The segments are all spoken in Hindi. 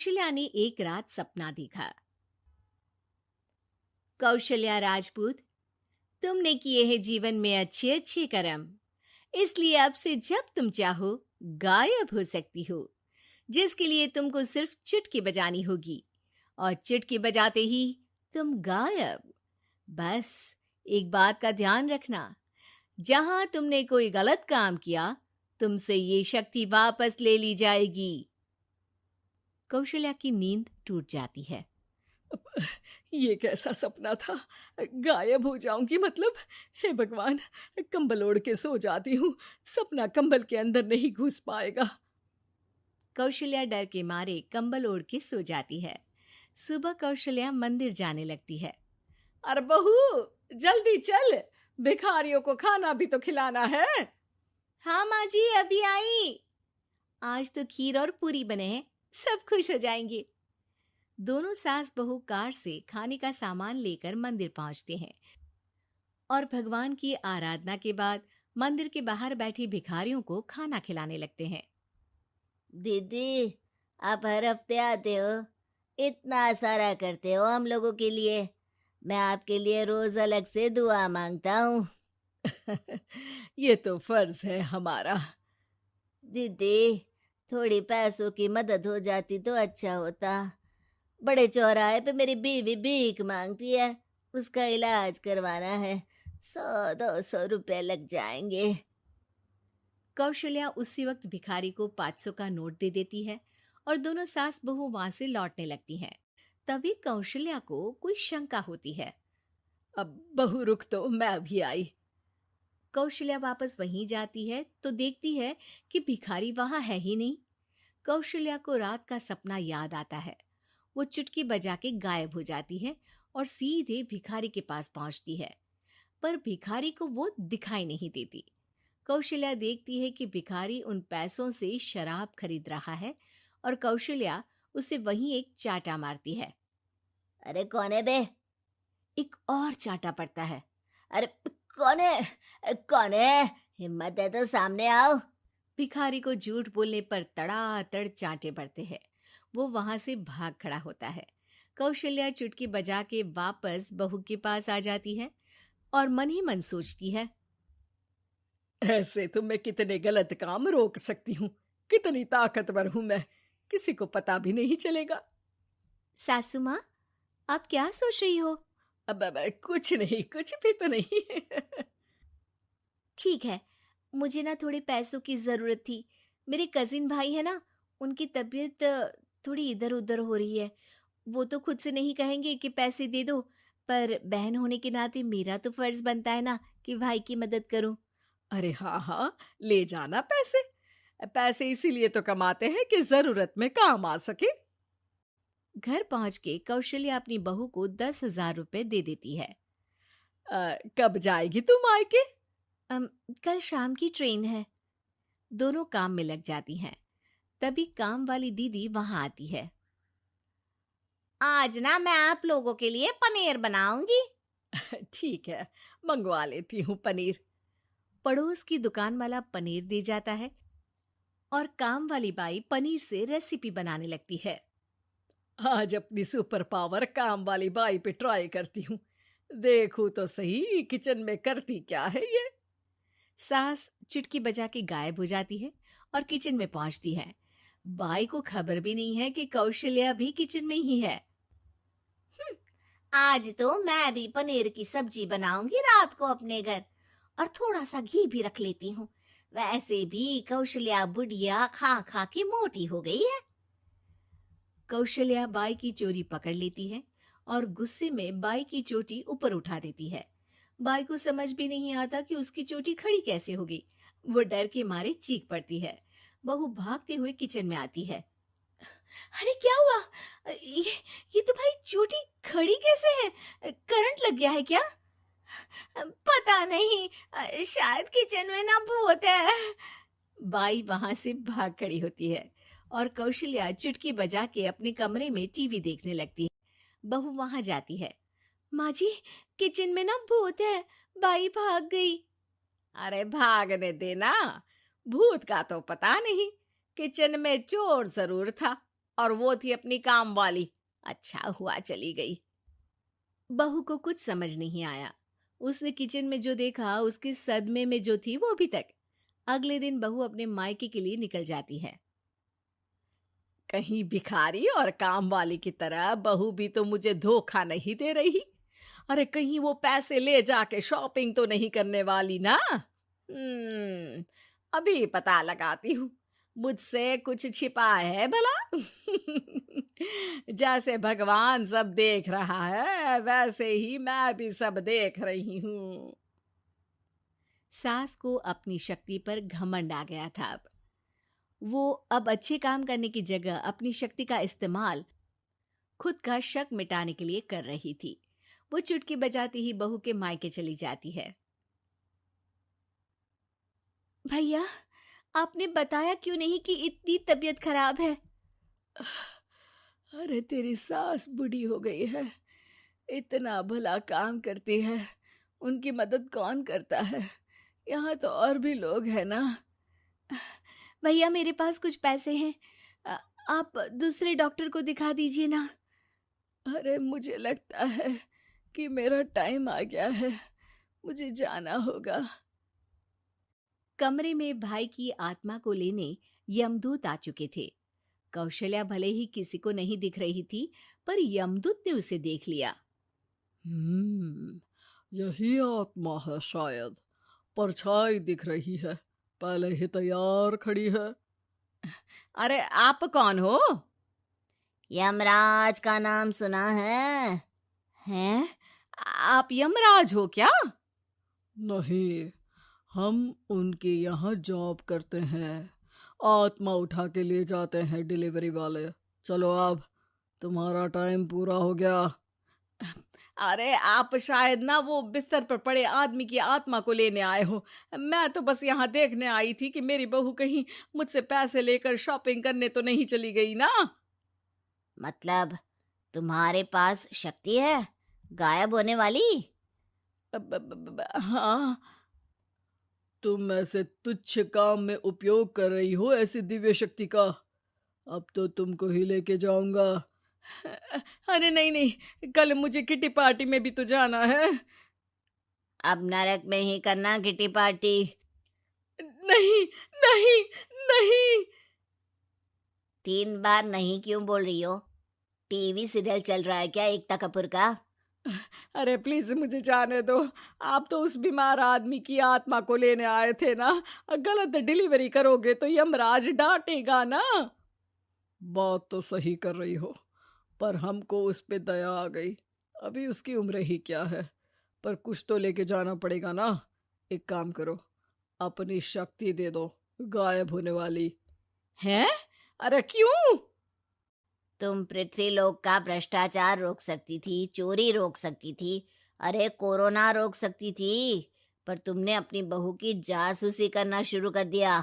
कौशल्या ने एक रात सपना देखा। कौशल्या राजपूत, तुमने किए हैं जीवन में अच्छे अच्छे कर्म, इसलिए अब से जब तुम चाहो गायब हो सकती हो, जिसके लिए तुमको सिर्फ चुटकी बजानी होगी और चुटकी बजाते ही तुम गायब। बस एक बात का ध्यान रखना, जहां तुमने कोई गलत काम किया तुमसे ये शक्ति वापस ले ली जाएगी। कौशल्या की नींद टूट जाती है। ये कैसा सपना था? गायब हो जाऊंगी मतलब? हे भगवान! कंबल ओढ़ के सो जाती हूँ, सपना कंबल के अंदर नहीं घुस पाएगा। कौशल्या डर के मारे कंबल ओढ़ के सो जाती है। सुबह कौशल्या मंदिर जाने लगती है। अरे बहू, जल्दी चल, भिखारियों को खाना भी तो खिलाना है। हाँ माँ जी, अभी आई। आज तो खीर और पूरी बने हैं, सब खुश हो जाएंगे। दोनों सास बहू कार से खाने का सामान लेकर मंदिर पहुंचते हैं और भगवान की आराधना के बाद मंदिर के बाहर बैठी भिखारियों को खाना खिलाने लगते हैं। दीदी, आप हर हफ्ते आते हो, इतना सारा करते हो हम लोगों के लिए। मैं आपके लिए रोज अलग से दुआ मांगता हूँ। ये तो फर्ज है हमारा। दीदी, थोड़ी पैसों की मदद हो जाती तो अच्छा होता। बड़े चौराहे पे मेरी बीवी भीख मांगती है, उसका इलाज करवाना है। 100-200 रुपए लग जाएंगे। कौशल्या उसी वक्त भिखारी को 500 का नोट दे देती है और दोनों सास बहू वहां से लौटने लगती हैं। तभी कौशल्या को कोई शंका होती है। अब बहू रुक, तो मैं भी आई। कौशल्या वापस वहीं जाती है तो देखती है कि भिखारी वहां है ही नहीं। कौशल्या को रात का सपना याद आता है। वो चुटकी बजा के गायब हो जाती है और सीधे भिखारी के पास पहुंचती है, पर भिखारी को वो दिखाई नहीं देती। कौशल्या देखती है कि भिखारी उन पैसों से शराब खरीद रहा है और कौशल्या उसे वहीं एक चाटा मारती है। अरे कौन है बे? एक और चाटा पड़ता है। अरे कौन है? कौन है? हिम्मत है तो सामने आओ। भिखारी को झूठ बोलने पर तड़ातड़ चांटे पड़ते हैं। वो वहां से भाग खड़ा होता है। कौशल्या चुटकी बजा के वापस बहू के पास आ जाती है और मन ही मन सोचती है, ऐसे तो मैं कितने गलत काम रोक सकती हूँ। कितनी ताकतवर हूँ मैं, किसी को पता भी नहीं चलेगा। सासू माँ, आप क्या सोच रही हो? अब कुछ नहीं, कुछ भी तो नहीं। ठीक है, मुझे ना थोड़े पैसों की जरूरत थी। मेरे कजिन भाई है ना, उनकी तबीयत थोड़ी इधर उधर हो रही है। वो तो खुद से नहीं कहेंगे कि पैसे दे दो, पर बहन होने के नाते मेरा तो फर्ज बनता है ना कि भाई की मदद करूं। अरे हाँ हाँ, ले जाना पैसे। पैसे इसीलिए तो कमाते हैं कि जरूरत में काम आ सके। घर पहुंच के कौशल्या अपनी बहू को 10,000 रुपए दे देती है। कब जाएगी तू मायके? अम, कल शाम की ट्रेन है। दोनों काम में लग जाती हैं। तभी काम वाली दीदी वहां आती है। आज ना मैं आप लोगों के लिए पनीर बनाऊंगी। ठीक है, मंगवा लेती हूँ पनीर। पड़ोस की दुकान वाला पनीर दे जाता है और काम वाली बाई पनीर से रेसिपी बनाने लगती है। आज अपनी सुपर पावर काम वाली बाई पे ट्राई करती हूँ। देखूं तो सही किचन में करती क्या है ये। सास चुटकी बजा के गायब हो जाती है और किचन में पहुंचती है। बाई को खबर भी नहीं है कि कौशल्या भी किचन में ही है। आज तो मैं भी पनीर की सब्जी बनाऊंगी रात को अपने घर, और थोड़ा सा घी भी रख लेती हूँ। वैसे भी कौशल्या बुढ़िया खा खा के मोटी हो गई है। कौशल्या बाई की चोरी पकड़ लेती है और गुस्से में बाई की चोटी ऊपर उठा देती है। बाई को समझ भी नहीं आता कि उसकी चोटी खड़ी कैसे हो गई। वो डर के मारे चीख पड़ती है। बहू भागते हुए किचन में आती है। अरे क्या हुआ? ये तुम्हारी चोटी खड़ी कैसे है? करंट लग गया है क्या? पता नहीं, शायद किचन में ना भूत है। बाई वहां से भाग खड़ी होती है और कौशल्या चुटकी बजा के अपने कमरे में टीवी देखने लगती है। बहू वहां जाती है। माँ जी, किचन में ना भूत है, बाई भाग गई। अरे भागने देना, भूत का तो पता नहीं, किचन में चोर जरूर था। और वो थी अपनी काम वाली। अच्छा हुआ चली गई। बहू को कुछ समझ नहीं आया। उसने किचन में जो देखा उसके सदमे में जो थी वो अभी तक। अगले दिन बहू अपने मायके के लिए निकल जाती है। कहीं भिखारी और काम वाली की तरह बहू भी तो मुझे धोखा नहीं दे रही। अरे कहीं वो पैसे ले जाके शॉपिंग तो नहीं करने वाली ना। अभी पता लगाती हूँ मुझसे कुछ छिपा है भला। जैसे भगवान सब देख रहा है वैसे ही मैं भी सब देख रही हूँ। सास को अपनी शक्ति पर घमंड आ गया था। वो अब अच्छे काम करने की जगह अपनी शक्ति का इस्तेमाल खुद का शक मिटाने के लिए कर रही थी। वो चुटकी बजाती ही बहू के मायके चली जाती है। भैया, आपने बताया क्यों नहीं कि इतनी तबीयत खराब है? अरे तेरी सास बूढ़ी हो गई है, इतना भला काम करती है, उनकी मदद कौन करता है? यहाँ तो और भी लोग हैं ना। भैया, मेरे पास कुछ पैसे हैं, आप दूसरे डॉक्टर को दिखा दीजिए ना। अरे मुझे लगता है कि मेरा टाइम आ गया है, मुझे जाना होगा। कमरे में भाई की आत्मा को लेने यमदूत आ चुके थे। कौशल्या भले ही किसी को नहीं दिख रही थी, पर यमदूत ने उसे देख लिया। यही आत्मा है शायद, परछाई दिख रही है, पहले ही तैयार खड़ी है। अरे आप कौन हो? यमराज का नाम सुना है? हैं? आप यमराज हो क्या? नहीं, हम उनके यहाँ जॉब करते हैं, आत्मा उठा के ले जाते हैं डिलीवरी वाले। चलो अब तुम्हारा टाइम पूरा हो गया। अरे आप शायद ना वो बिस्तर पर पड़े आदमी की आत्मा को लेने आए हो। मैं तो बस यहाँ देखने आई थी कि मेरी बहू कहीं मुझसे पैसे लेकर शॉपिंग करने तो नहीं चली गई ना। मतलब तुम्हारे पास शक्ति है गायब होने वाली? हाँ। तुम ऐसे तुच्छ काम में उपयोग कर रही हो ऐसी दिव्य शक्ति का। अब तो तुमको ही लेके जाऊंगा। अरे नहीं नहीं, कल मुझे किटी पार्टी में भी तो जाना है। अब नरक में ही करना किटी पार्टी। नहीं नहीं नहीं। 3 बार नहीं क्यों बोल रही हो? टीवी सीरियल चल रहा है क्या एकता कपूर का? अरे प्लीज मुझे जाने दो। आप तो उस बीमार आदमी की आत्मा को लेने आए थे ना। गलत डिलीवरी करोगे तो यमराज डांटेगा ना। बात तो सही कर रही हो, पर हमको उस पे दया आ गई। अभी उसकी उम्र ही क्या है, पर कुछ तो लेके जाना पड़ेगा ना। एक काम करो, अपनी शक्ति दे दो, गायब होने वाली। हैं? अरे क्यों? तुम पृथ्वी लोक का भ्रष्टाचार रोक सकती थी, चोरी रोक सकती थी, अरे कोरोना रोक सकती थी, पर तुमने अपनी बहू की जासूसी करना शुरू कर दिया।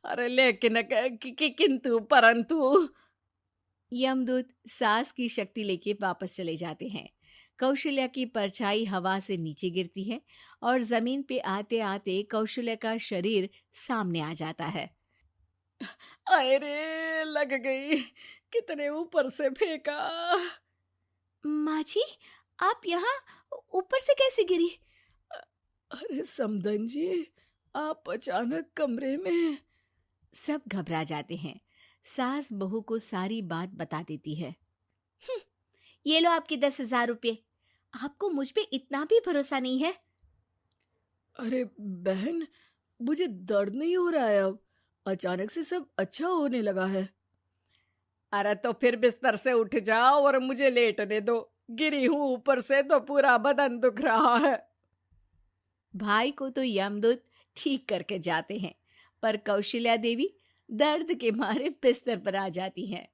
अरे लेकिन किंतु परंतु। यमदूत सास की शक्ति लेके वापस चले जाते हैं। कौशल्या की परछाई हवा से नीचे गिरती है और जमीन पे आते आते कौशल्या का शरीर सामने आ जाता है। अरे लग गई, कितने ऊपर से फेंका। माँ जी, आप यहाँ ऊपर से कैसे गिरी? अरे समधन जी, आप अचानक कमरे में। सब घबरा जाते हैं। सास बहू को सारी बात बता देती है। ये लो आपके 10,000 रुपये। आपको मुझ पे इतना भी भरोसा नहीं है? अरे बहन, मुझे दर्द नहीं हो रहा है, अब अचानक से सब अच्छा होने लगा है। अरे तो फिर बिस्तर से उठ जाओ और मुझे लेटने दो। गिरी हूं ऊपर से तो पूरा बदन दुख रहा है। भाई को तो यमदूत ठीक करके जाते हैं, पर कौशल्या देवी दर्द के मारे बिस्तर पर आ जाती हैं।